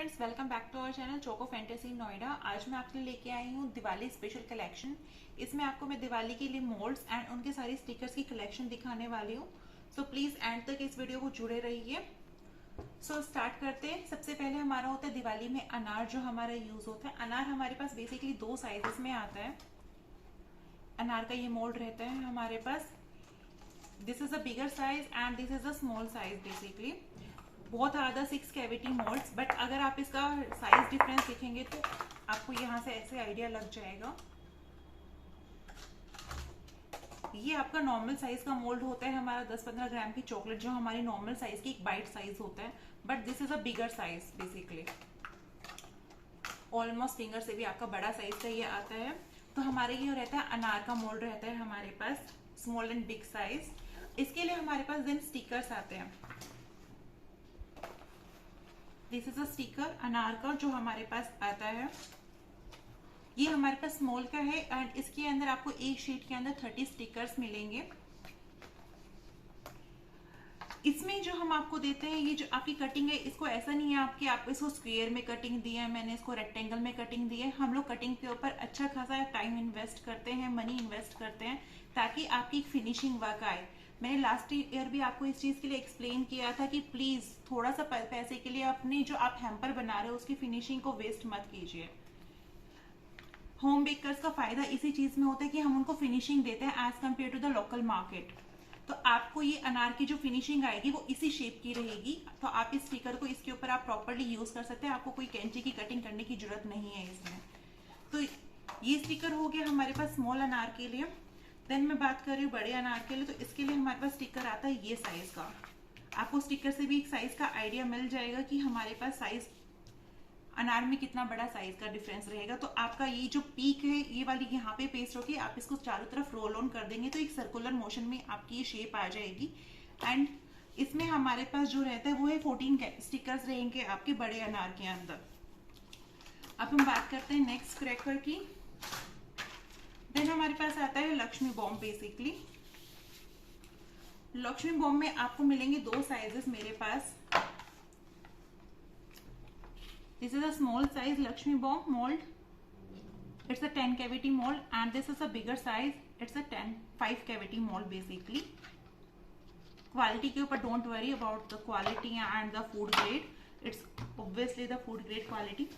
Friends, welcome back to our channel choco fantasy Noida. आज मैं आपके लिए लेके आई हूँ दिवाली स्पेशल कलेक्शन। इसमें आपको मैं दिवाली के लिए मोल्ड्स एंड उनके सारी स्टिकर्स की कलेक्शन दिखाने वाली हूँ। सो प्लीज एंड तक इस वीडियो को जुड़े रहिए। सो स्टार्ट करते हैं। सबसे पहले हमारा होता है दिवाली में अनार, जो हमारा यूज होता है। अनार हमारे पास बेसिकली दो साइजेस में आता है। अनार का ये मोल्ड रहता है हमारे पास। This is a bigger size and this is a small size. Basically बहुत आधा 6 कैविटी मोल्ड्स, बट अगर आप इसका साइज डिफरेंस देखेंगे तो आपको यहाँ से ऐसे आइडिया लग जाएगा। ये आपका नॉर्मल साइज का मोल्ड होता है हमारा 10-15 ग्राम की चॉकलेट, जो हमारी नॉर्मल साइज की एक बाइट साइज होता है, but this is a bigger size. Basically almost finger से भी आपका बड़ा साइज का ये आता है। तो हमारे ये रहता है अनार का मोल्ड रहता है हमारे पास, स्मॉल एंड बिग साइज। इसके लिए हमारे पास देन स्टिकर्स आते हैं। दिस इज अ स्टिकर अनार का जो हमारे पास आता है। ये हमारे पास स्मॉल का है एंड इसके अंदर आपको एक शीट के अंदर 30 स्टिकर्स मिलेंगे। इसमें जो हम आपको देते हैं, ये जो आपकी कटिंग है, इसको ऐसा नहीं है आपकी आप इसको स्क्वायर में कटिंग दी है, मैंने इसको रेक्टेंगल में कटिंग दी है। हम लोग कटिंग के ऊपर अच्छा खासा टाइम इन्वेस्ट करते हैं, मनी इन्वेस्ट करते हैं, ताकि आपकी फिनिशिंग वर्क आए। मैंने लास्ट ईयर भी आपको इस चीज के लिए एक्सप्लेन किया था कि प्लीज थोड़ा सा पैसे के लिए अपनी जो आप हैम्पर बना रहे हो उसकी फिनिशिंग को वेस्ट मत कीजिए। होम बेकर्स का फायदा इसी चीज में होता है कि हम उनको फिनिशिंग देते हैं as compare to the local market. तो आपको ये अनार की जो फिनिशिंग आएगी वो इसी शेप की रहेगी। तो आप इस स्टिकर को इसके ऊपर आप प्रॉपरली यूज कर सकते हैं। आपको कोई कैंची की कटिंग करने की जरूरत नहीं है इसमें। तो ये स्टिकर हो गया हमारे पास स्मॉल अनार के लिए। देन मैं बात कर रही हूँ बड़े अनार के लिए। तो इसके लिए हमारे पास स्टिकर आता है ये साइज का। आपको स्टिकर से भी एक साइज का आइडिया मिल जाएगा कि हमारे पास साइज अनार में कितना बड़ा साइज का डिफरेंस रहेगा। तो आपका ये जो पीक है ये वाली यहाँ पे पेस्ट होगी, आप इसको चारों तरफ रोल ऑन कर देंगे तो एक सर्कुलर मोशन में आपकी ये शेप आ जाएगी। एंड इसमें हमारे पास जो रहता है वो है 14 स्टिकर्स रहेंगे आपके बड़े अनार के अंदर। अब हम बात करते हैं नेक्स्ट क्रैकर की। देन हमारे पास आता है Lakshmi bomb. Basically Lakshmi bomb में आपको मिलेंगे दो साइजेस मेरे पास। This is a small size Lakshmi bomb mould, it's a 10 cavity mould and this is a bigger size, it's a 5 cavity mould. Basically quality के ऊपर don't worry about the quality and the food grade, it's obviously the food grade quality.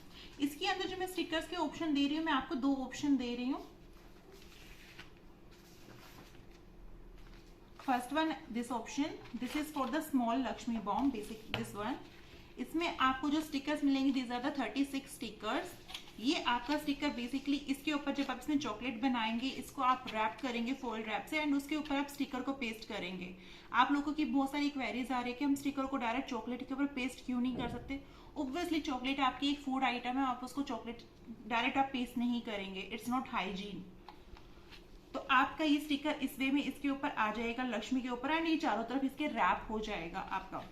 इसके अंदर जो मैं stickers के option दे रही हूँ, मैं आपको दो ऑप्शन दे रही हूँ। First one, this option, this is for the small Lakshmi bomb. Basic this one, इसमें आपको जो स्टिकर्स मिलेंगे दीज आर द 36 स्टिकर्स। ये आपका स्टिकर बेसिकली इसके ऊपर जब आप इसमें चॉकलेट बनाएंगे, इसको आप रैप करेंगे फॉइल रैप से एंड उसके ऊपर आप स्टिकर को पेस्ट करेंगे। आप लोगों की बहुत सारी क्वेरीज आ रही है कि हम स्टिकर को डायरेक्ट चॉकलेट के ऊपर पेस्ट क्यों नहीं कर सकते। ऑब्वियसली चॉकलेट आपकी एक फूड आइटम है, आप उसको चॉकलेट डायरेक्ट आप पेस्ट नहीं करेंगे, इट्स नॉट हाइजीन। तो आपका ये स्टिकर इस वे में इसके ऊपर आ जाएगा लक्ष्मी के ऊपर एंड ये चारों तरफ इसके रैप हो जाएगा आपका।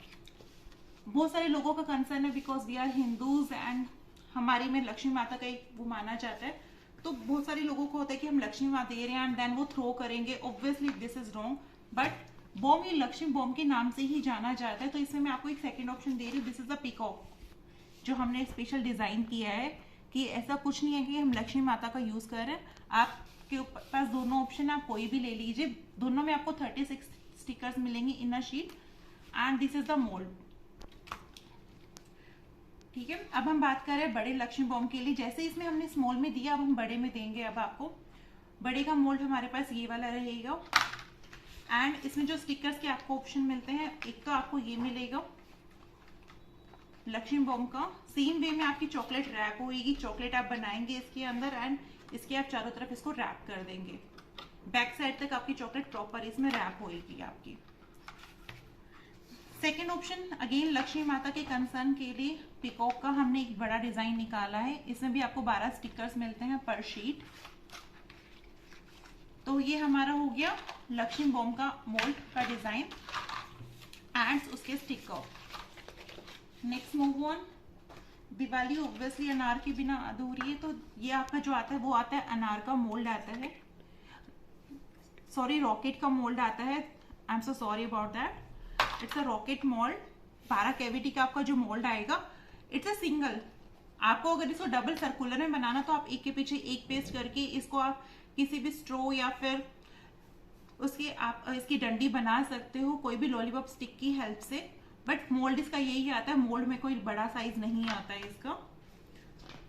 बहुत सारे लोगों का कंसर्न है because we are Hindus and हमारे में लक्ष्मी माता का एक वो माना जाता है। तो बहुत सारे लोगों को होता है कि हम लक्ष्मी माता दे रहे हैं एंड देन वो थ्रो करेंगे। Obviously this is wrong, but bomb ये लक्ष्मी बॉम्ब के नाम से ही जाना जाता है। तो इसमें मैं आपको एक सेकेंड ऑप्शन दे रही हूँ। दिस इज द पीकॉक जो हमने स्पेशल डिजाइन किया है, कि ऐसा कुछ नहीं है कि हम लक्ष्मी माता का यूज कर रहे हैं। आपके पास दोनों ऑप्शन आप कोई भी ले लीजिए। दोनों में आपको 36 स्टिकर्स मिलेंगे in a sheet and this is the mould. ठीक है, अब हम बात कर रहे हैं बड़े लक्ष्मी बॉम्ब के लिए। जैसे इसमें हमने स्मॉल में दिया, अब हम बड़े में देंगे। अब आपको बड़े का मोल्ड हमारे पास ये वाला रहेगा एंड इसमें जो स्टिकर्स के आपको ऑप्शन मिलते हैं, एक तो आपको ये मिलेगा लक्ष्मी बॉम्ब का, सेम वे में आपकी चॉकलेट रैप होगी। चॉकलेट आप बनाएंगे इसके अंदर एंड इसके आप चारों तरफ इसको रैप कर देंगे। बैक साइड तक आपकी चॉकलेट प्रॉपर इसमें रैप होगी आपकी। सेकेंड ऑप्शन अगेन लक्ष्मी माता के कंसर्न के लिए पीकॉक का हमने एक बड़ा डिजाइन निकाला है। इसमें भी आपको 12 स्टिकर्स मिलते हैं पर शीट। तो ये हमारा हो गया लक्ष्मी बॉम्ब का मोल्ड का डिजाइन एंड उसके sticker. Next move on, Diwali obviously अनार के बिना अधूरी है। तो ये आपका जो आता है वो आता है अनार का मोल्ड आता है, सॉरी रॉकेट का मोल्ड आता है। I am so sorry about that, it's a rocket mould. 12 cavity का आपका जो मोल्ड आएगा। It's a single. आपको अगर इसको डबल सर्कुलर में बनाना तो आप एक के पीछे एक पेस्ट करके इसको आप किसी भी स्ट्रो या फिर उसकी आप इसकी डंडी बना सकते हो कोई भी लॉलीपॉप स्टिक की हेल्प से। बट मोल्ड इसका यही आता है, मोल्ड में कोई बड़ा साइज नहीं आता है इसका।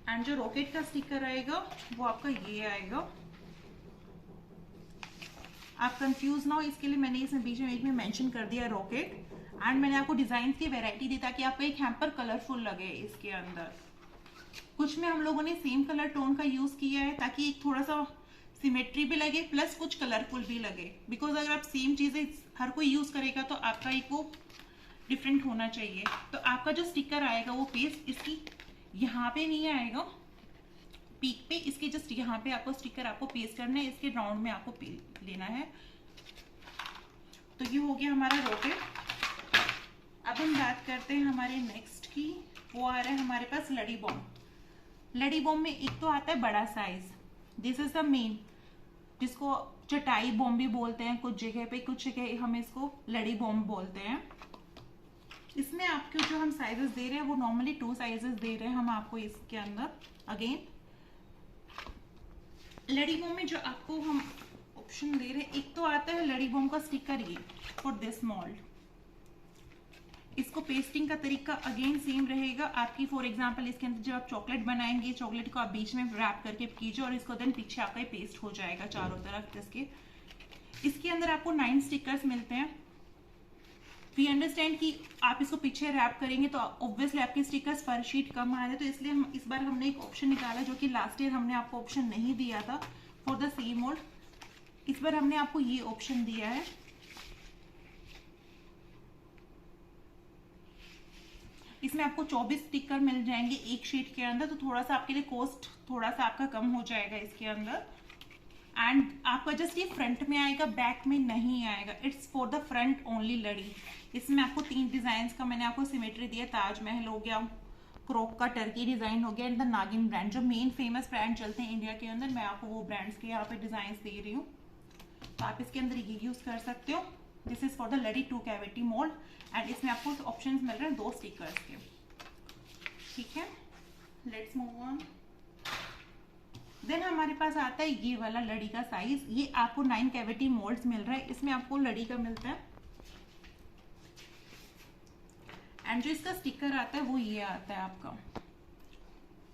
एंड जो रॉकेट का स्टिकर आएगा वो आपका ये आएगा। आप कंफ्यूज ना हो इसके लिए मैंने इसमें बीच में एक में मेंशन कर दिया रॉकेट। एंड मैंने आपको डिजाइन की वैरायटी दी ताकि आपको एक हैम्पर कलरफुल लगे इसके अंदर। कुछ में हम लोगों ने सेम कलर टोन का यूज किया है ताकि एक थोड़ा सा सिमेट्री भी लगे प्लस कुछ कलरफुल भी लगे। बिकॉज अगर आप सेम चीजें हर कोई यूज करेगा तो आपका एक वो डिफरेंट होना चाहिए। तो आपका जो स्टिकर आएगा वो पेस्ट इसकी यहाँ पे नहीं आएगा पीक पे, इसके जस्ट यहाँ पे आपको स्टिकर आपको पेस्ट करना है, इसके राउंड में आपको लेना है। तो ये हो गया हमारा रॉकेट। अब हम बात करते हैं हमारे नेक्स्ट की, वो आ रहा है हमारे पास लड़ी बॉम्ब। लड़ी बॉम्ब में एक तो आता है बड़ा size, this is the main, जिसको चटाई बॉम्ब भी बोलते हैं कुछ जगह पे, कुछ जगह हम इसको लड़ी बॉम्ब बोलते हैं। इसमें आपको जो हम साइजेस दे रहे हैं वो नॉर्मली 2 साइजेस दे रहे हैं हम आपको इसके अंदर। अगेन लड़ी बॉम्ब में जो आपको हम ऑप्शन दे रहे हैं, एक तो आता है लड़ी बॉम्ब का स्टिकर ये फॉर दिस मोल्ड। इसको पेस्टिंग का तरीका अगेन सेम रहेगा आपकी। फॉर एग्जांपल इसके अंदर जब आप चॉकलेट बनाएंगे, चॉकलेट को आप बीच में रैप करके कीजिए और इसको देन पीछे आपका पेस्ट हो जाएगा चारों तरफ इसके। इसके अंदर आपको 9 स्टिकर्स मिलते हैं। वी अंडरस्टैंड कि आप इसको पीछे रैप करेंगे तो ऑब्वियसली आपके स्टिकर्स पर शीट कम आ रहे, तो इसलिए हम इस बार हमने एक ऑप्शन निकाला जो कि लास्ट ईयर हमने आपको ऑप्शन नहीं दिया था फॉर द सेम मोल्ड। इस बार हमने आपको ये ऑप्शन दिया है। इसमें आपको 24 स्टिकर मिल जाएंगे एक शीट के अंदर, तो थोड़ा सा आपके लिए कॉस्ट थोड़ा सा आपका कम हो जाएगा इसके अंदर। एंड आपका जस्ट ये फ्रंट में आएगा, बैक में नहीं आएगा। It's for the front only लड़ी। इसमें आपको 3 डिजाइन का मैंने आपको सिमेट्री दिया, ताजमहल हो गया, क्रोक का टर्की डिजाइन हो गया एंड द नागिन ब्रांड, जो मेन फेमस ब्रांड चलते हैं इंडिया के अंदर। मैं आपको वो ब्रांड्स के यहाँ पे डिजाइन दे रही हूँ, तो आप इसके अंदर ये यूज कर सकते हो। दिस इज फॉर द लड़ी 2 कैविटी मोल्ड एंड इसमें आपको ऑप्शन मिल रहे हैं 2 स्टिकर्स के। ठीक है, लेट्स मूव ऑन। देन हमारे पास आता है ये वाला लड़ी का साइज। ये आपको 9 कैविटी मोल्ड्स मिल रहा है, इसमें आपको लड़ी का मिलता है। एंड जो इसका स्टिकर आता है वो ये आता है आपका।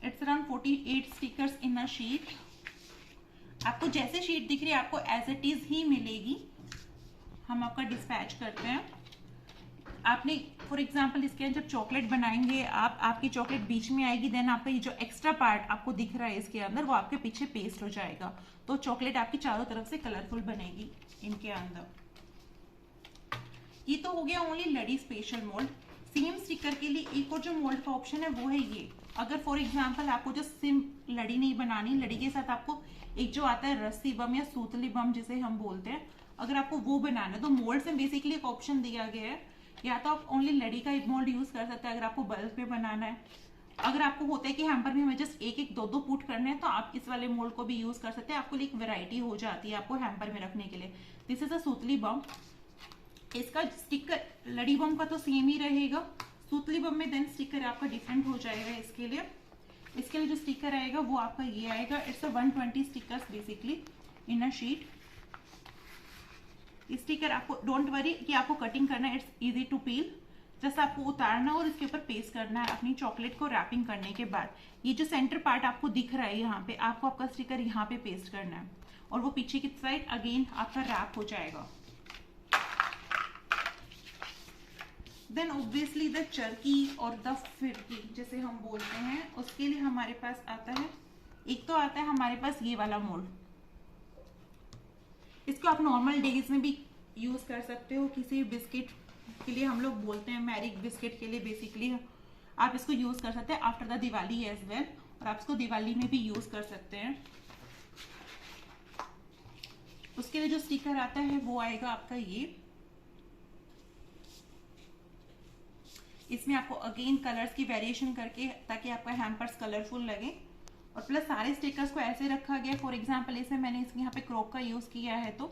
It's around 48 stickers in a sheet. आपको जैसे शीट दिख रही है आपको एज इट इज ही मिलेगी। हम आपका डिस्पैच करते हैं। आपने फॉर एग्जाम्पल इसके अंदर जब चॉकलेट बनाएंगे आप, आपकी चॉकलेट बीच में आएगी, देन आपका ये जो एक्स्ट्रा पार्ट आपको दिख रहा है इसके अंदर वो आपके पीछे पेस्ट हो जाएगा, तो चॉकलेट आपकी चारों तरफ से कलरफुल बनेगी इनके अंदर। ये तो हो गया ओनली लड़ी स्पेशल मोल्ड। सेम स्टिकर के लिए एक और जो मोल्ड का ऑप्शन है वो है ये। अगर फॉर एग्जाम्पल आपको जो सिम लड़ी नहीं बनानी, लड़ी के साथ आपको एक जो आता है रस्सी बम या सूतली बम जिसे हम बोलते हैं, अगर आपको वो बनाना है तो मोल्ड में बेसिकली एक ऑप्शन दिया गया है, या तो आप ओनली लड़ी का एक मोल्ड यूज कर सकते हैं अगर आपको बल्क पे बनाना है। अगर आपको होता है कि हैम्पर में हमें जस्ट एक 2 पुट करने हैं तो आप इस वाले मोल्ड को भी यूज कर सकते हैं, आपको एक वैरायटी हो जाती है आपको हैम्पर में रखने के लिए। दिस इज अ सूतली बम। इसका स्टिकर लड़ी बम का तो सेम ही रहेगा, सूतली बम में देन स्टिकर आपका डिफरेंट हो जाएगा। इसके लिए जो स्टिकर आएगा वो आपका ये आएगा। It's a 120 stickers basically in a sheet. Sticker आपको डोंट वरी कि आपको कटिंग करना है, it's easy to peel. Just आपको उतारना और इसके ऊपर पेस्ट करना है अपनी चॉकलेट को रैपिंग करने के बाद। ये जो सेंटर पार्ट आपको दिख रहा है यहाँ पे, आपको आपका स्टिकर यहाँ पे पेस्ट करना है और वो पीछे की साइड अगेन आपका रैप हो जाएगा। देन ऑब्वियसली द चरकी और द फिरकी जैसे हम बोलते हैं, उसके लिए हमारे पास आता है, एक तो आता है हमारे पास ये वाला मोल्ड। इसको आप नॉर्मल डेज में भी यूज कर सकते हो। किसी बिस्किट के लिए हम लोग बोलते हैं, मैरिक बिस्किट के लिए बेसिकली आप इसको यूज कर सकते हैं after the Diwali as well, और आप इसको दिवाली में भी यूज कर सकते हैं। उसके लिए जो स्टिकर आता है वो आएगा आपका ये। इसमें आपको अगेन कलर्स की वेरिएशन करके ताकि आपका हैम्पर्स कलरफुल लगे, और प्लस सारे स्टिकर्स को ऐसे रखा गया। फॉर एग्जांपल इसमें मैंने इसके यहाँ पे क्रोक का यूज किया है, तो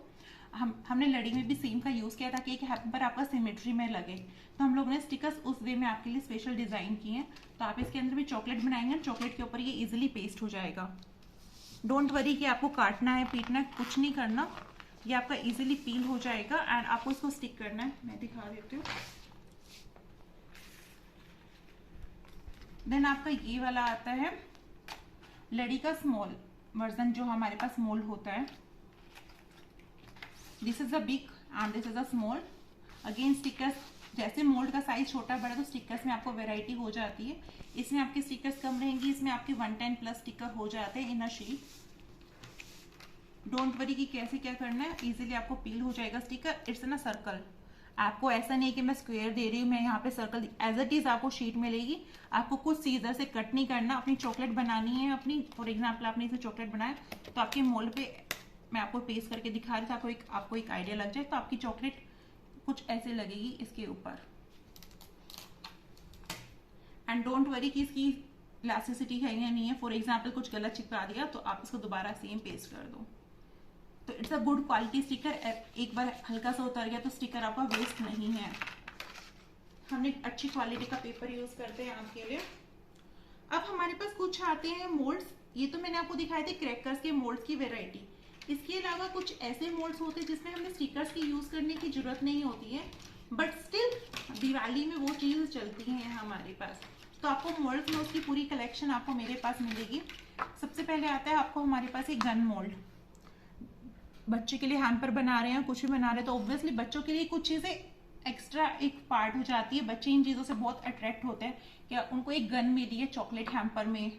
हमने लड़ी में भी सेम का यूज़ किया ताकि एक हैम्पर आपका सिमेट्री में लगे, तो हम लोग ने स्टिकर्स उस वे में आपके लिए स्पेशल डिज़ाइन किए हैं। तो आप इसके अंदर भी चॉकलेट बनाएंगे, चॉकलेट के ऊपर ये इजीली पेस्ट हो जाएगा। डोंट वरी कि आपको काटना है, पीटना है, कुछ नहीं करना, ये आपका इजीली पील हो जाएगा एंड आपको इसको स्टिक करना है। मैं दिखा देती हूँ। देन आपका ये वाला आता है लड़ी का स्मॉल वर्जन, जो हमारे पास मोल्ड होता है। This is a big and this is a small. Again stickers, जैसे मोल्ड का साइज छोटा बड़ा तो स्टिकर्स में आपको वेराइटी हो जाती है। इसमें आपकी स्टिकर्स कम रहेंगी, इसमें आपके 110 प्लस स्टिकर हो जाते हैं इन अ शीट। डोंट वरी कि कैसे क्या करना है, इजीली आपको पील हो जाएगा sticker. It's in a circle, आपको ऐसा नहीं कि मैं स्क्वायर दे रही हूँ, मैं यहाँ पे सर्कल, एज इट इज आपको शीट मिलेगी। आपको कुछ सीजर से कट नहीं करना, अपनी चॉकलेट बनानी है अपनी। फॉर एग्जाम्पल आपने इसे चॉकलेट बनाया तो आपके मोल्ड पे मैं आपको पेस्ट करके दिखा रही थी, आपको एक आइडिया लग जाए। तो आपकी चॉकलेट कुछ ऐसे लगेगी इसके ऊपर। एंड डोंट वरी कि इसकी इलास्टिसिटी है या नहीं है। फॉर एग्जाम्पल कुछ गलत चिपका दिया तो आप इसको दोबारा सेम पेस्ट कर दो। तो it's a good quality sticker. एक बार हल्का सा उतर गया तो स्टिकर आपका वेस्ट नहीं है। हमने अच्छी क्वालिटी का पेपर यूज करते हैं आपके लिए। अब हमारे पास कुछ आते हैं मोल्ड्स। ये तो मैंने आपको दिखाए थे क्रैकर्स के मोल्ड्स की वेराइटी। इसके अलावा कुछ ऐसे मोल्ड्स होते हैं जिसमें हमें स्टिकर्स की यूज करने की जरूरत नहीं होती है, बट स्टिल दिवाली में वो चीज चलती है हमारे पास। तो आपको मोल्ड्स में उसकी पूरी कलेक्शन आपको मेरे पास मिलेगी। सबसे पहले आता है आपको हमारे पास एक गन मोल्ड। बच्चे के लिए हैम्पर बना रहे हैं, कुछ भी बना रहे हैं, तो ऑब्वियसली बच्चों के लिए कुछ चीजें एक्स्ट्रा एक पार्ट हो जाती है। बच्चे इन चीजों से बहुत अट्रैक्ट होते हैं कि उनको एक गन मिली है चॉकलेट हैम्पर में।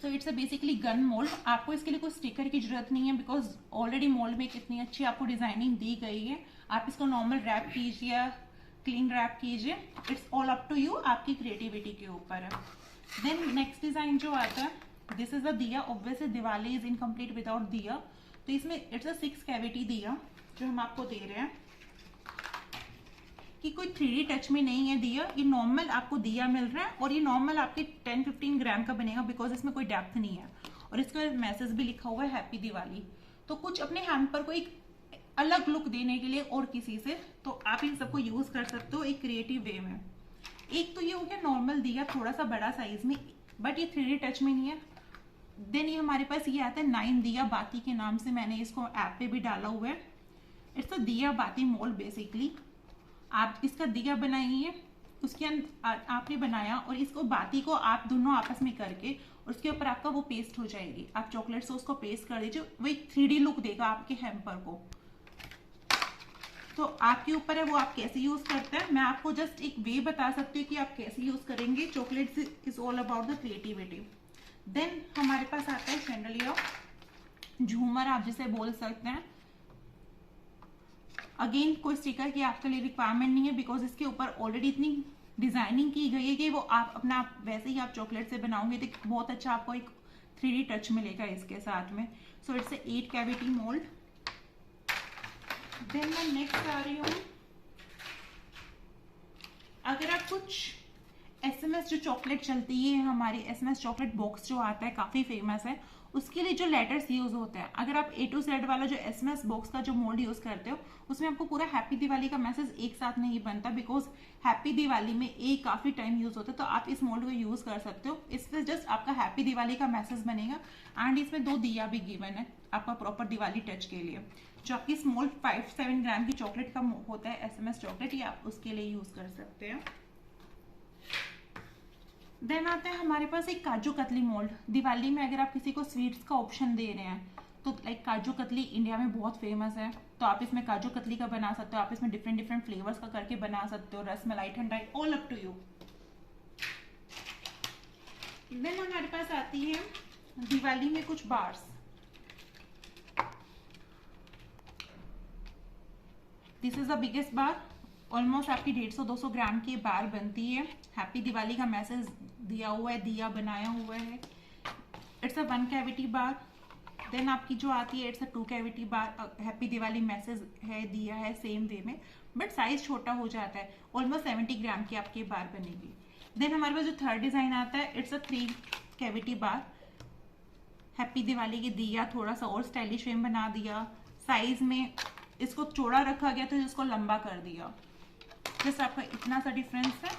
तो it's a basically gun mould. आपको इसके लिए कोई स्टिकर की जरूरत नहीं है, बिकॉज ऑलरेडी मोल्ड में कितनी अच्छी आपको डिजाइनिंग दी गई है। आप इसको नॉर्मल रैप कीजिए या क्लीन रैप कीजिए, it's all up to you, आपकी क्रिएटिविटी के ऊपर है। देन नेक्स्ट डिजाइन जो आता है, दिस इज अ दिया। Obviously Diwali is incomplete without दिया, तो इसमें इट्स अ 6 कैविटी दिया जो हम आपको दे रहे हैं, कि कोई 3D टच में नहीं है दिया। ये नॉर्मल आपको दिया मिल रहा है और ये नॉर्मल आपके 10-15 ग्राम का बनेगा, बिकॉज इसमें कोई डेप्थ नहीं है। और इसका मैसेज भी लिखा हुआ है हैप्पी दिवाली। तो कुछ अपने हैम्पर को एक अलग लुक देने के लिए और किसी से, तो आप इन सबको यूज कर सकते हो एक क्रिएटिव वे में। एक तो ये हो गया नॉर्मल दिया, थोड़ा सा बड़ा साइज में, बट ये 3D टच में नहीं है। देन ये हमारे पास ये आता है 9 दिया बाती के नाम से, मैंने इसको ऐप पे भी डाला हुआ है। इट्स अ दिया बाती मोल्ड बेसिकली। आप इसका दिया बनाइए, उसके आपने बनाया और इसको बाती को आप दोनों आपस में करके उसके ऊपर आपका वो पेस्ट हो जाएगी। आप चॉकलेट सॉस को पेस्ट कर दीजिए, वो एक 3D लुक देगा आपके हैम्पर को। तो आपके ऊपर है वो आप कैसे यूज करते हैं। मैं आपको जस्ट एक वे बता सकती हूँ कि आप कैसे यूज करेंगे। Chocolate is all about the creativity. Then हमारे पास आता है शैंडलियर, झूमर आप जिसे बोल सकते हैं। अगेन कोई स्टिकर की आपके लिए रिक्वायरमेंट नहीं है, बिकॉज इसके ऊपर ऑलरेडी इतनी डिजाइनिंग की गई है कि वो आप अपना वैसे ही आप चॉकलेट से बनाओगे तो बहुत अच्छा आपको एक 3D टच मिलेगा इसके साथ में। So it's 8 cavity mold. Then मैं नेक्स्ट आ रही हूँ, अगर आप कुछ SMS जो चॉकलेट चलती है हमारी, SMS चॉकलेट बॉक्स जो आता है काफी फेमस है, उसके लिए जो लेटर्स यूज होते हैं, अगर आप A to Z वाला जो SMS बॉक्स का जो मोल्ड यूज करते हो, उसमें आपको पूरा हैप्पी दिवाली का मैसेज एक साथ नहीं बनता, बिकॉज हैप्पी दिवाली में ए काफी टाइम यूज होता है। तो आप इस मोल्ड को यूज कर सकते हो, इसमें जस्ट आपका हैप्पी दिवाली का मैसेज बनेगा। एंड इसमें 2 दिया भी गिवन है आपका प्रॉपर दिवाली टच के लिए। जो आपकी स्मॉल 5-7 ग्राम की चॉकलेट का होता है SMS चॉकलेट, ये आप उसके लिए यूज कर सकते हैं। देन आता है हमारे पास एक काजू कतली मोल्ड। दिवाली में अगर आप किसी को स्वीट्स का ऑप्शन दे रहे हैं, तो लाइक काजू कतली इंडिया में बहुत फेमस है, तो आप इसमें काजू कतली का बना सकते हो। आप इसमें डिफरेंट डिफरेंट फ्लेवर्स का करके बना सकते हो, rasmalai, thandai, all up to you. Then हमारे पास आती है दिवाली में कुछ bars. This is the biggest bar. Almost आपकी 150-200 ग्राम की बार बनती है। हैप्पी दिवाली का मैसेज दिया हुआ है, दिया बनाया हुआ है। It's a 1 cavity bar. Then आपकी जो आती है it's a 2 cavity bar. Happy Diwali message है, दिया है सेम वे में, बट साइज छोटा हो जाता है। ऑलमोस्ट 70 ग्राम की आपकी बार बनेगी। देन हमारे पास जो थर्ड डिजाइन आता है, it's a 3 cavity bar. Happy Diwali की दिया थोड़ा सा और स्टाइलिश वे में बना दिया, साइज में इसको चौड़ा रखा गया तो इसको लंबा कर दिया, जस्ट आपका इतना सा डिफरेंस है।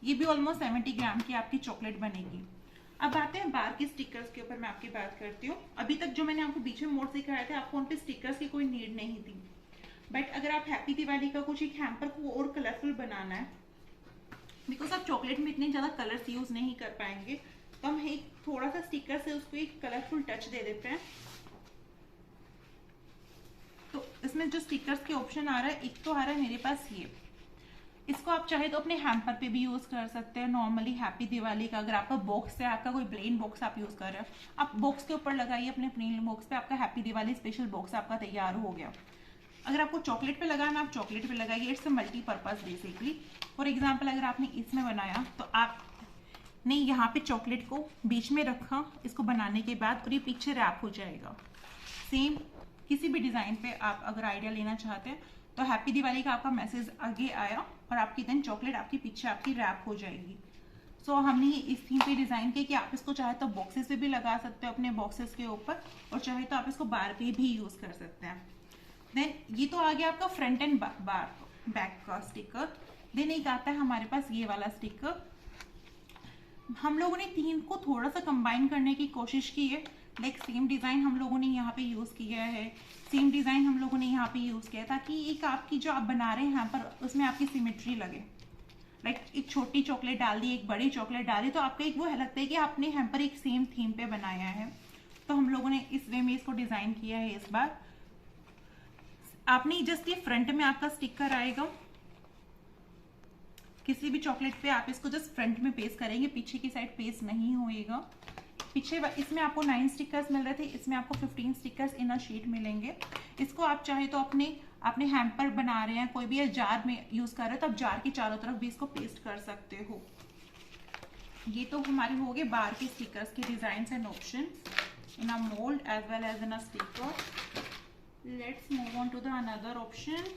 ये भी ऑलमोस्ट 70 ग्राम की आपकी चॉकलेट बनेगी। अब आते हैं बार के स्टिकर्स के ऊपर, मैं आपकी बात करती हूँ। अभी तक जो मैंने आपको बीच में मोड सिखाए थे, आपको उन पे स्टिकर्स की कोई नीड नहीं थी, बट अगर आप हैप्पी दिवाली का कुछ एक हैम्पर को और कलरफुल बनाना है, बिकॉज आप चॉकलेट में इतने ज़्यादा कलर्स यूज नहीं कर पाएंगे, तो हम एक थोड़ा सा स्टिकर से उसको एक कलरफुल टच दे देते हैं। तो इसमें जो स्टिकर्स के ऑप्शन आ रहा है, एक तो आ रहा है मेरे पास ये, इसको आप चाहे तो अपने हैम्पर पे भी यूज कर सकते हैं। नॉर्मली हैप्पी दिवाली का अगर आपका बॉक्स है, आपका कोई प्लेन बॉक्स आप यूज कर रहे हो, आप बॉक्स के ऊपर लगाइए अपने प्लेन बॉक्स पे, आपका हैप्पी दिवाली स्पेशल बॉक्स आपका तैयार हो गया। अगर आपको चॉकलेट पे लगाना, आप चॉकलेट पे लगाइए, it's a multipurpose basically. For example अगर आपने इसमें बनाया तो आपने यहाँ पे चॉकलेट को बीच में रखा इसको बनाने के बाद, और ये पीछे रैप हो जाएगा। सेम किसी भी डिजाइन पे आप अगर आइडिया लेना चाहते हैं तो हैप्पी दिवाली का आपका मैसेज आगे आया और आपकी देन चॉकलेट आपकी पीछे आपकी रैप हो जाएगी। सो हमने इस थीम पे डिजाइन किया कि आप इसको चाहे तो बॉक्सेस पे भी लगा सकते हो अपने बॉक्सेस के ऊपर, और चाहे तो आप इसको बार पे भी यूज कर सकते हैं। देन ये तो आ गया आपका फ्रंट एंड बार बैक का स्टिकर। देन एक आता है हमारे पास ये वाला स्टिकर। हम लोगों ने तीन को थोड़ा सा कंबाइन करने की कोशिश की है, लाइक सेम डिजाइन हम लोगों ने यहाँ पे यूज किया है, सेम डिजाइन हम लोगों ने यहाँ पे यूज किया, ताकि एक आपकी जो आप बना रहे हैं यहाँ पर उसमें आपकी सिमेट्री लगे। लाइक एक छोटी चॉकलेट डाल दी, एक बड़ी चॉकलेट डाली, तो आपका एक वो लगता है कि आपने यहाँ पर एक सेम थीम पे बनाया है। तो हम लोगों ने इस वे में इसको डिजाइन किया है। इस बार आपने जस्ट ये फ्रंट में आपका स्टिकर आएगा, किसी भी चॉकलेट पे आप इसको जस्ट फ्रंट में पेस्ट करेंगे, पीछे की साइड पेस्ट नहीं होएगा। पीछे इसमें आपको 9 स्टिकर्स मिल रहे थे, इसमें आपको 15 स्टिकर्स इन अ शीट मिलेंगे। इसको आप चाहे तो अपने हैम्पर बना रहे हैं, कोई भी जार में यूज कर रहे हो तो आप जार के चारों तरफ भी इसको पेस्ट कर सकते हो। ये तो हमारे हो गए बार के स्टिकर्स के design and option in a mold as well as in a sticker. Let's move on to the another option.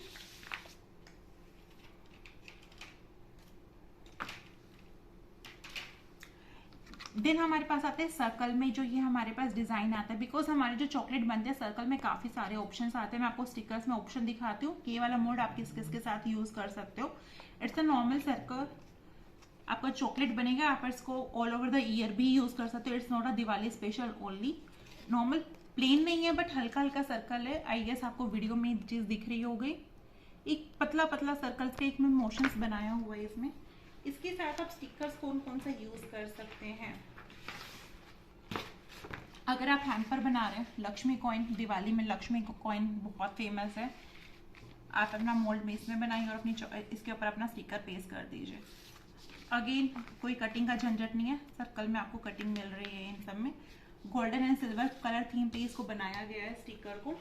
Then हमारे पास आते हैं सर्कल में, जो ये हमारे पास डिजाइन आता है। बिकॉज हमारे जो चॉकलेट बनते हैं सर्कल में काफी सारे ऑप्शंस आते हैं। मैं आपको स्टिकर्स में ऑप्शन दिखाती हूँ, ये वाला मोड आप किसके साथ यूज कर सकते हो। इट्स अ नॉर्मल सर्कल, आपका चॉकलेट बनेगा, आप इसको ऑल ओवर द ईयर भी यूज कर सकते हो। It's not a Diwali special only. Normal plain नहीं है बट हल्का हल्का सर्कल है। आई गेस आपको वीडियो में चीज दिख रही हो गई, एक पतला पतला सर्कल से एक में मोशंस बनाया हुआ है इसमें। इसके साथ आप स्टिकर्स कौन कौन सा यूज कर सकते हैं। अगर आप हैम्पर बना रहे हैं, लक्ष्मी कॉइन, दिवाली में लक्ष्मी कॉइन बहुत फेमस है, आप अपना मोल्ड में इसमें बनाइए और अपनी इसके ऊपर अपना स्टिकर पेस्ट कर दीजिए। अगेन कोई कटिंग का झंझट नहीं है, सर्कल में आपको कटिंग मिल रही है। इन सब में golden and silver colour theme पे इसको बनाया गया है स्टिकर को।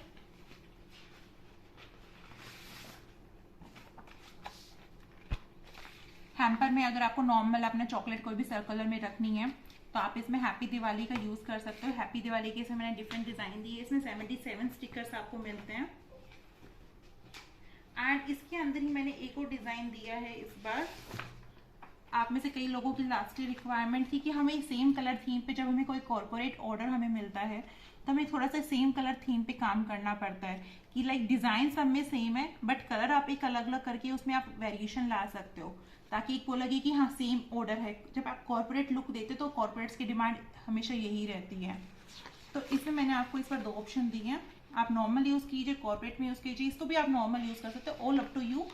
हैम्पर में अगर आपको नॉर्मल अपने चॉकलेट कोई भी सर्कुलर में रखनी है तो आप इसमें हैप्पी दिवाली का यूज कर सकते हो। हैप्पी दिवाली के इसमें मैंने डिफरेंट डिजाइन दी है, इसमें 77 स्टिकर्स आपको मिलते हैं। एंड इसके अंदर ही मैंने एक और डिजाइन दिया है इस बार। आप में से कई लोगों की लास्ट रिक्वायरमेंट थी कि हमें सेम कलर थीम पे, जब हमें कोई कॉर्पोरेट ऑर्डर हमें मिलता है तो हमें थोड़ा सा सेम कलर थीम पे काम करना पड़ता है, कि लाइक डिजाइन सब में सेम है बट कलर आप एक अलग अलग करके उसमें आप वेरिएशन ला सकते हो, ताकि एक वो लगे कि हाँ सेम ऑर्डर है। जब आप कॉर्पोरेट लुक देते तो कॉर्पोरेट्स की डिमांड हमेशा यही रहती है। तो इसमें मैंने आपको इस पर 2 ऑप्शन दिए हैं, आप नॉर्मल यूज कीजिए, कॉर्पोरेट में यूज कीजिए, इसको भी आप नॉर्मल यूज कर सकते हो। ऑल अप टू यू,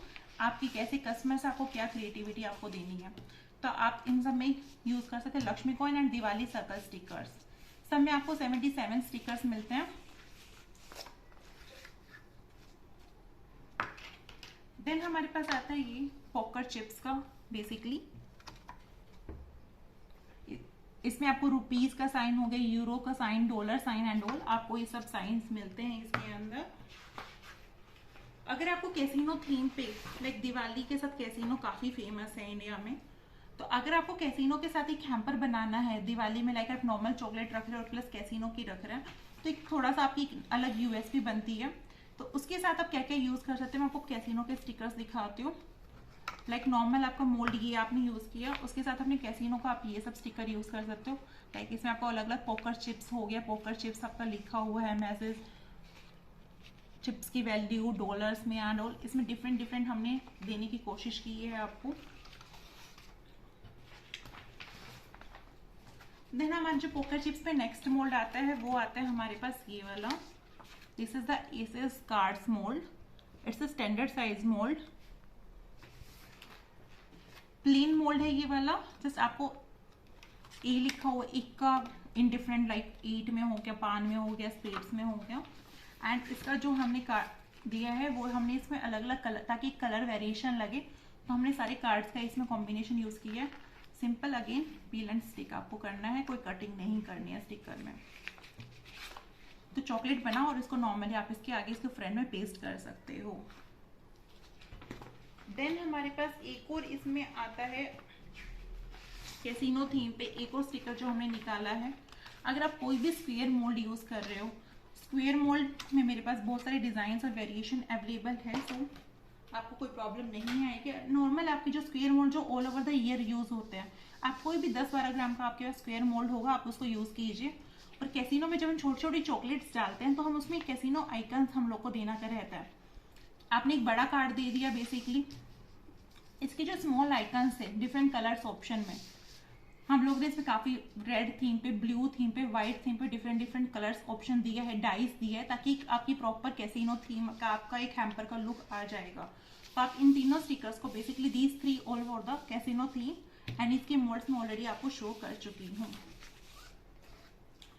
आपकी कैसे कस्टमर्स आपको क्या क्रिएटिविटी आपको देनी है, तो आप इन सब में यूज कर सकते हैं। Lakshmi coin and Diwali circle stickers, सब में आपको 77 स्टिकर्स मिलते हैं। देन हमारे पास आता है ये पॉकर चिप्स का, बेसिकली इसमें आपको रुपीज का साइन हो गया, यूरो का sign, dollar sign and all, आपको ये सब साइंस मिलते हैं इसके अंदर। अगर आपको कैसीनो थीम पे, लाइक दिवाली के साथ कैसीनो काफी फेमस है इंडिया में, तो अगर आपको कैसीनो के साथ एक हैम्पर बनाना है दिवाली में, लाइक आप नॉर्मल चॉकलेट रख रहे हो और प्लस कैसीनो की रख रहे हैं, तो एक थोड़ा सा आपकी अलग यूएसपी बनती है। तो उसके साथ आप क्या क्या यूज कर सकते हैं, मैं आपको कैसीनो के स्टिकर्स दिखाती हूँ। लाइक नॉर्मल आपका मोल्ड ये आपने यूज किया, उसके साथ अपने कैसीनो का आप ये सब स्टिकर यूज कर सकते हो। लाइक इसमें आपको अलग अलग पोकर चिप्स हो गया, पोकर चिप्स आपका लिखा हुआ है मैसेज, चिप्स की वैल्यू डॉलर्स में एंड ऑल, इसमें डिफरेंट डिफरेंट हमने देने की कोशिश की है आपको। देन हमारे जो पोकर चिप्स पे नेक्स्ट मोल्ड आता है वो आता है हमारे पास ये वाला। This is the aces cards mold. It's a standard size mold, plain mold है ये वाला। जस्ट आपको ए लिखा हुआ इक्का इन डिफरेंट लाइक 8 में हो गया, पान में हो गया, स्पेड्स में हो गया। एंड इसका जो हमने कार्ड दिया है वो हमने इसमें अलग अलग कलर, ताकि कलर वेरिएशन लगे, तो हमने सारे कार्ड्स का इसमें कॉम्बिनेशन यूज किया है। Simple again peel and stick आपको करना है, कोई कटिंग नहीं करनी है स्टिकर में। तो चॉकलेट बना और इसको नॉर्मली आप इसके आगे इसके फ्रंट में पेस्ट कर सकते हो। देन हमारे पास एक और इसमें आता है कैसीनो थीम पे एक और स्टिकर जो हमने निकाला है। अगर आप कोई भी स्क्वायर मोल्ड यूज कर रहे हो, स्क्वायर मोल्ड में मेरे पास बहुत सारे डिजाइन और वेरिएशन अवेलेबल है, तो आपको कोई प्रॉब्लम नहीं आएगी। नॉर्मल आपकी जो स्क्वायर मोल्ड जो all over the year use होते हैं, आप कोई भी 10-12 ग्राम का आपके पास स्क्वायर मोल्ड होगा, आप उसको यूज कीजिए। और कैसीनो में जब हम छोटी छोटी चॉकलेट्स डालते हैं तो हम उसमें कैसीनो आइकन्स हम लोग को देना का रहता है। आपने एक बड़ा कार्ड दे दिया, बेसिकली इसके जो स्मॉल आइकन्स है डिफरेंट कलर्स ऑप्शन में हम लोग ने इसमें काफी रेड थीम पे, ब्लू थीम पे, व्हाइट थीम पे डिफरेंट डिफरेंट कलर्स ऑप्शन दिया है, डाइस दिया है, ताकि आपकी प्रॉपर कैसीनो थीम का आपका एक हैम्पर का लुक आ जाएगा। तो आप इन तीनों स्टिकर्स को basically these 3 all over the casino theme and इसके मोल्ड्स में ऑलरेडी आपको शो कर चुकी हूँ।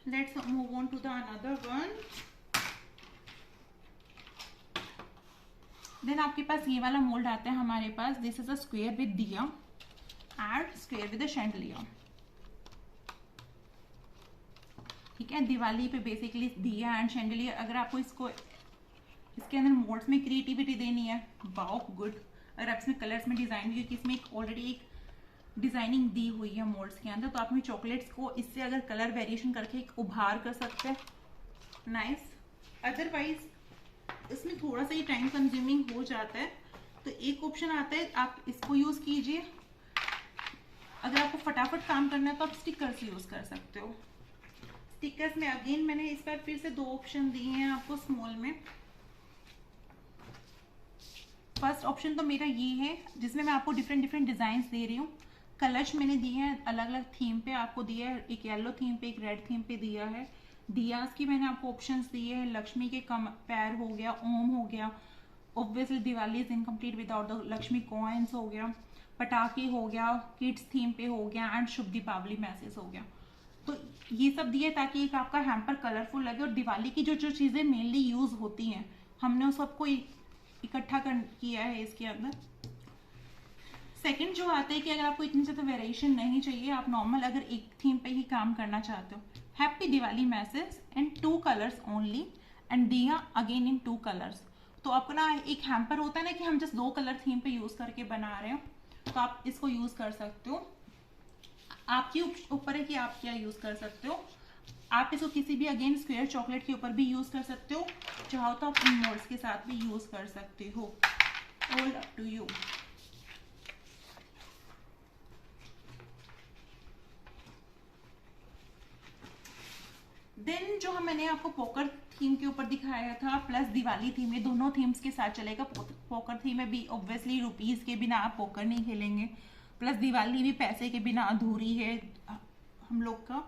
Let's move on to the another one. Then आपके पास ये वाला मोल्ड आता है हमारे पास। This is a square with diya and square with chandelier. ठीक है, दिवाली पे बेसिकली दिया एंड शैंडलियर। अगर आपको इसको इसके अंदर मोड्स में क्रिएटिविटी देनी है, वाओ गुड। अगर आप इसमें कलर्स में डिजाइन, क्योंकि इसमें एक ऑलरेडी एक डिजाइनिंग दी हुई है मोल्ड्स के अंदर, तो आप अपनी चॉकलेट्स को इससे अगर कलर वेरिएशन करके एक उभार कर सकते हैं, नाइस। अदरवाइज इसमें थोड़ा सा ही टाइम कंज्यूमिंग हो जाता है, तो एक ऑप्शन आता है आप इसको यूज कीजिए। अगर आपको फटाफट काम करना है तो आप स्टिकर्स यूज कर सकते हो। स्टिकर्स में अगेन मैंने इस बार फिर से 2 ऑप्शन दिए हैं आपको स्मॉल में। फर्स्ट ऑप्शन तो मेरा ये है जिसमें मैं आपको डिफरेंट डिफरेंट डिजाइन दे रही हूँ। कलर्स मैंने दिए हैं अलग अलग थीम पे, आपको दिया है एक येलो थीम पे, एक रेड थीम पे दिया है। दियास की मैंने आपको ऑप्शंस दिए हैं, लक्ष्मी के पैर हो गया, ओम हो गया, obviously Diwali is incomplete without the Lakshmi coins हो गया, पटाखे हो गया, किड्स थीम पे हो गया एंड शुभ दीपावली मैसेज हो गया। तो ये सब दिए ताकि एक आपका हैम्पर कलरफुल लगे। और दिवाली की जो जो चीजें मेनली यूज होती हैं हमने उस सबको इकट्ठा किया है इसके अंदर। सेकंड जो आता है कि अगर आपको इतनी ज्यादा वेरिएशन नहीं चाहिए, आप नॉर्मल अगर एक थीम पे ही काम करना चाहते हो, happy Diwali message in 2 colours only and दिया अगेन इन 2 कलर्स। तो आपको ना एक हैम्पर होता है ना कि हम जस्ट 2 कलर थीम पे यूज करके बना रहे हो, तो आप इसको यूज कर सकते हो। आपके ऊपर है कि आप क्या यूज कर सकते हो। आप इसको किसी भी अगेन स्क्वायर चॉकलेट के ऊपर भी यूज कर सकते हो, चाहो तो आप इन मोल्ड्स के साथ भी यूज कर सकते हो, all up to you. Then जो मैंने आपको पोकर थीम के ऊपर दिखाया था प्लस दिवाली थीम, ये दोनों थीम्स के साथ चलेगा। पोकर थीम में भी ऑब्वियसली रुपीज के बिना आप पोकर नहीं खेलेंगे, प्लस दिवाली भी पैसे के बिना अधूरी है हम लोग का।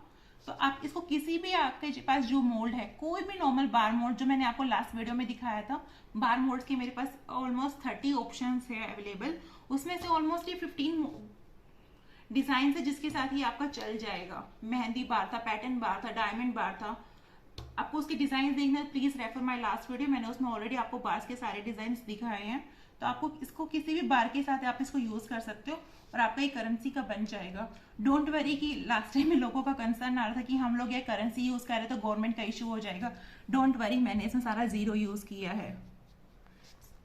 तो आप इसको किसी भी आपके पास जो मोल्ड है, कोई भी नॉर्मल बार मोल्ड जो मैंने आपको लास्ट वीडियो में दिखाया था, बार मोल्ड के मेरे पास ऑलमोस्ट 30 ऑप्शंस है अवेलेबल। उसमें से ऑलमोस्ट ये 15 डिजाइन है जिसके साथ ही आपका चल जाएगा। मेहंदी बार था, पैटर्न बार था, डायमंड बार था। आपको उसके डिजाइन देखना है, please refer my last video, मैंने उसमें ऑलरेडी आपको बार्स के सारे डिजाइन दिखाए हैं। तो आपको इसको किसी भी बार के साथ आप इसको यूज कर सकते हो और आपका ये करेंसी का बन जाएगा। डोंट वरी कि लास्ट टाइम में लोगों का कंसर्न आ रहा था कि हम लोग ये करेंसी यूज कर रहे तो गवर्नमेंट का इशू हो जाएगा। डोंट वरी, मैंने इसमें सारा 0 यूज किया है।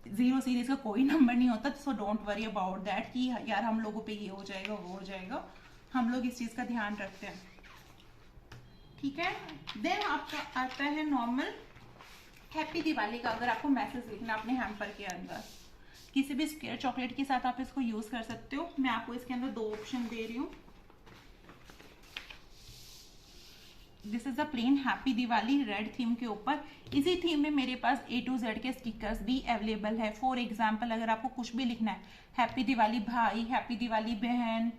0 सीरीज का कोई नंबर नहीं होता, so don't worry about that कि यार हम लोगों पे ये हो जाएगा वो हो जाएगा। हम लोग इस चीज का ध्यान रखते हैं, ठीक है। देन आपका आता है नॉर्मल हैप्पी दिवाली का। अगर आपको मैसेज लिखना अपने हैम्पर के अंदर, किसी भी स्क्वायर चॉकलेट के साथ आप इसको यूज कर सकते हो। मैं आपको इसके अंदर 2 ऑप्शन दे रही हूँ। This is a plain happy Diwali red theme के ऊपर। इसी थीम में मेरे पास A to Z के स्टिकर्स भी अवेलेबल है। फॉर एग्जाम्पल अगर आपको कुछ भी लिखना है, हैप्पी दिवाली भाई, हैप्पी दिवाली बहन,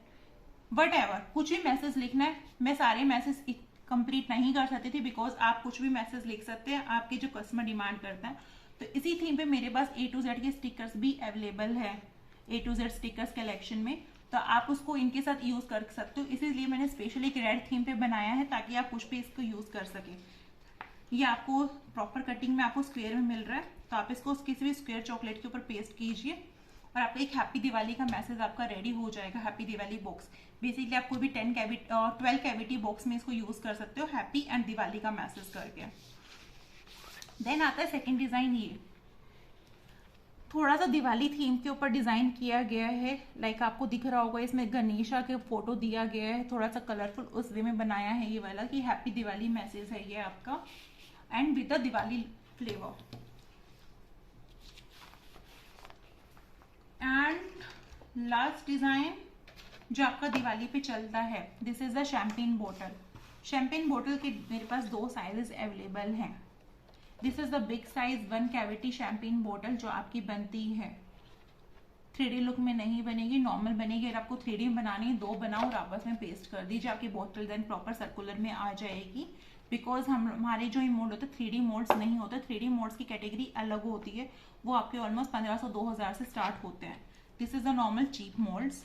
वट एवर, कुछ भी मैसेज लिखना है, मैं सारे मैसेज कंप्लीट नहीं कर सकती थी बिकॉज आप कुछ भी मैसेज लिख सकते हैं, आपके जो कस्टमर डिमांड करता है। तो इसी थीम पे मेरे पास A to Z के स्टिकर्स भी अवेलेबल है, A to Z stickers collection में, तो आप उसको इनके साथ यूज कर सकते हो। इसीलिए मैंने स्पेशली एक रेड थीम पे बनाया है ताकि आप कुछ भी इसको यूज कर सके। ये आपको प्रॉपर कटिंग में आपको स्क्वायर में मिल रहा है, तो आप इसको किसी भी स्क्वायर चॉकलेट के ऊपर पेस्ट कीजिए और आपका एक हैप्पी दिवाली का मैसेज आपका रेडी हो जाएगा। हैप्पी दिवाली बॉक्स बेसिकली आप कोई भी 12 कैविटी बॉक्स में इसको यूज कर सकते हो, हैप्पी एंड दिवाली का मैसेज करके। देन आता है सेकेंड डिजाइन, ये थोड़ा सा दिवाली थीम के ऊपर डिजाइन किया गया है। लाइक आपको दिख रहा होगा इसमें गणेशा के फोटो दिया गया है, थोड़ा सा कलरफुल उस वे में बनाया है ये वाला कि हैप्पी दिवाली मैसेज है ये आपका, and with the Diwali flavour. And last design जो आपका दिवाली पे चलता है, दिस इज द शैम्पेन बोतल। शैम्पेन बोतल के मेरे पास 2 साइजेस अवेलेबल हैं। This is the big size 1 cavity champagne बोतल जो आपकी बनती है 3D लुक में नहीं बनेगी, नॉर्मल बनेगी। अगर आपको 3D में बनानी है 2 बनाओ और आपस में पेस्ट कर दीजिए, आपकी बोतल देन प्रॉपर सर्कुलर में आ जाएगी। बिकॉज हमारे जो मोल्ड होते हैं 3D मोल्ड्स नहीं होते, 3D मोल्ड्स की कैटेगरी अलग होती है, वो आपके ऑलमोस्ट 1500-2000 से स्टार्ट होते हैं। This is the normal cheap molds.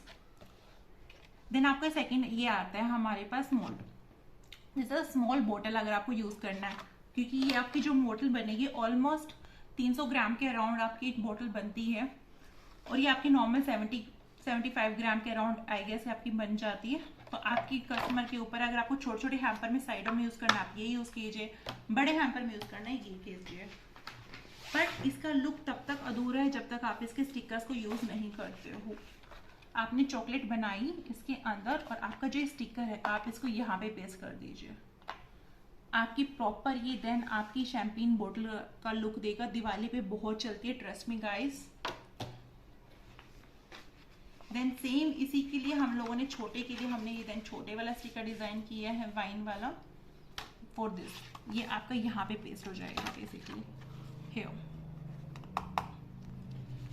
Then आपका सेकेंड ये आता है हमारे पास मोल्ड, दिस इज स्मॉल बोतल अगर आपको यूज करना है, क्योंकि ये आपकी जो बोतल बनेगी ऑलमोस्ट 300 ग्राम के अराउंड आपकी एक बोतल बनती है, और ये आपकी नॉर्मल 70-75 ग्राम के अराउंड आई गेस आपकी बन जाती है। तो आपकी कस्टमर के ऊपर, अगर आपको छोटे छोटे हैम्पर में साइडों में यूज करना है आप ये यूज कीजिए, बड़े हैम्पर में यूज करना है ये कीजिए। बट इसका लुक तब तक अधूरा है जब तक आप इसके स्टिकर्स को यूज नहीं करते हो। आपने चॉकलेट बनाई इसके अंदर और आपका जो स्टिकर है आप इसको यहाँ पे पेस्ट कर दीजिए, आपकी प्रॉपर ये देन आपकी शैम्पेन बोतल का लुक देगा। दिवाली पे बहुत चलती है, trust me guys. Then same इसी के लिए हम लोगों ने छोटे के लिए हमने ये देन छोटे वाला स्टिकर डिजाइन किया है वाइन वाला फॉर दिस। ये आपका यहाँ पे पेस्ट हो जाएगा बेसिकली हियर।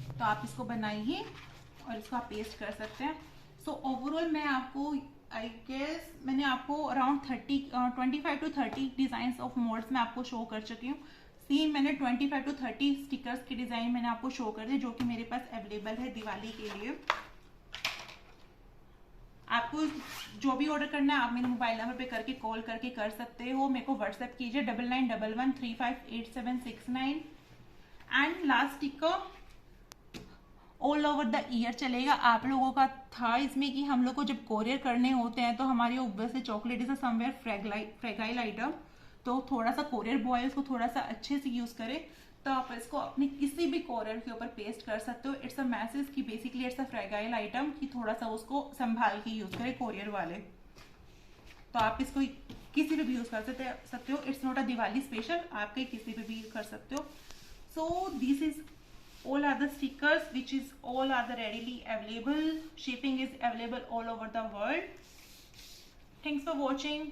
तो आप इसको बनाइए और इसको आप पेस्ट कर सकते हैं। सो ओवरऑल मैं आपको आई गेस मैंने आपको around 25 to 30 design of modes में आपको शो कर चुकी हूँ। सेम मैंने 25 to 30 स्टिकर्स के डिजाइन मैंने आपको शो कर दिए जो कि मेरे पास अवेलेबल है दिवाली के लिए। आपको जो भी ऑर्डर करना है आप मेरे मोबाइल नंबर पे करके कॉल करके कर सकते हो, मेरे को व्हाट्सएप कीजिए 9911358769। And last sticker all over the year चलेगा। आप लोगों का था इसमें कि हम लोग को जब कोरियर करने होते हैं तो हमारी obviously chocolate is somewhere fragile item, तो थोड़ा सा कोरियर बॉय उसको थोड़ा सा अच्छे से यूज करे, तो आप इसको अपने किसी भी कोरियर के ऊपर पेस्ट कर सकते हो। इट्स अ मैसेज कि basically it's a fragile item कि थोड़ा सा उसको संभाल के यूज करे कोरियर वाले, तो आप इसको किसी पे भी यूज कर सकते हो। It's not a Diwali special, आप कहीं किसी पे भी कर सकते हो। So this is all are the stickers which is all are the readily available. Shipping is available all over the world. Thanks for watching.